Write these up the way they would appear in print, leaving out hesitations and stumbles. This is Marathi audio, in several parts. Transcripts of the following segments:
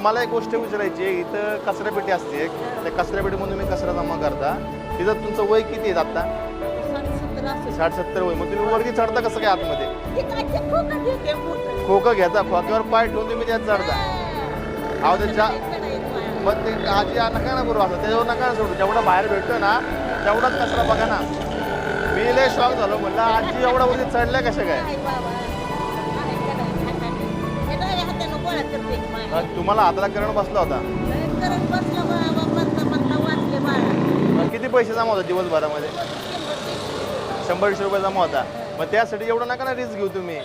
मला एक गोष्ट विचारायची आहे, इथं कचरापेटी असते एक, त्या कचरापेटीमधून तुम्ही कचरा जमा करता. तिथं तुमचं वय किती आहे आता? 60-70 वय. मग तुम्ही वरती चढता कसं काय आतमध्ये? खोकं घेता, खोक्यावर पाय ठेवून तुम्ही त्यात चढता. अहो त्याच्या मग ते आजी नका ना बरोबर असं त्याच्यावर नका ना सोडू. जेवढा बाहेर भेटतो ना तेवढाच कचरा बघा ना. मी लय शॉक झालो, म्हणलं आजी एवढा वरती चढल्या कशा काय? तुम्हाला हाताला करंट बसला होता? किती पैसे जमा होतात दिवसभरामध्ये? 100-150 रुपये जमा होता. मग त्यासाठी एवढं नका ना रिस्क घेऊ तुम्ही.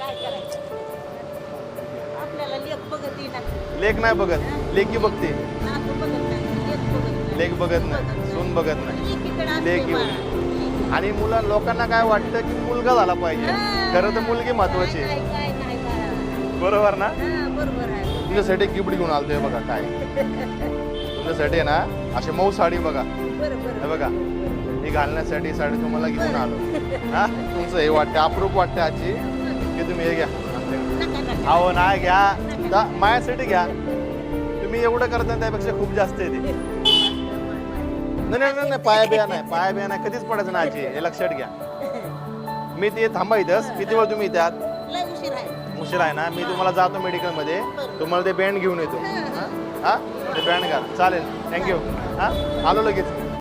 लेक नाही बघत, लेकी बघते. लेक बघत नाही, सून बघत नाही, लेकी बघते. आणि लोकांना काय वाटतं की मुलगा झाला पाहिजे. खरं तर मुलगी महत्वाची. बरोबर ना? तुमच्यासाठी गिफ्ट घेऊन आलतोय बघा. काय तुमच्यासाठी आहे ना अशी मऊ साडी बघा. हे बघा, ही घालण्यासाठी साडी तुम्हाला घेऊन आलो. हा, तुमचं हे वाटतं अप्रूप वाटतं आजी की तुम्ही हे घ्या. अहो नाही घ्या, माझ्यासाठी घ्या. तुम्ही एवढं करता त्यापेक्षा खूप जास्त आहे ते. नाही, पाया बिया नाही कधीच पडायचं ना आजी, हे लक्षात घ्या. मी ते थांबा इथंच. किती वेळ तुम्ही त्यात? उशीर आहे ना. मी तुम्हाला जातो मेडिकलमध्ये, तुम्हाला ते बँड घेऊन येतो. हा, ते बँड घाल. चालेल, थँक्यू. हा, आलो लगेच.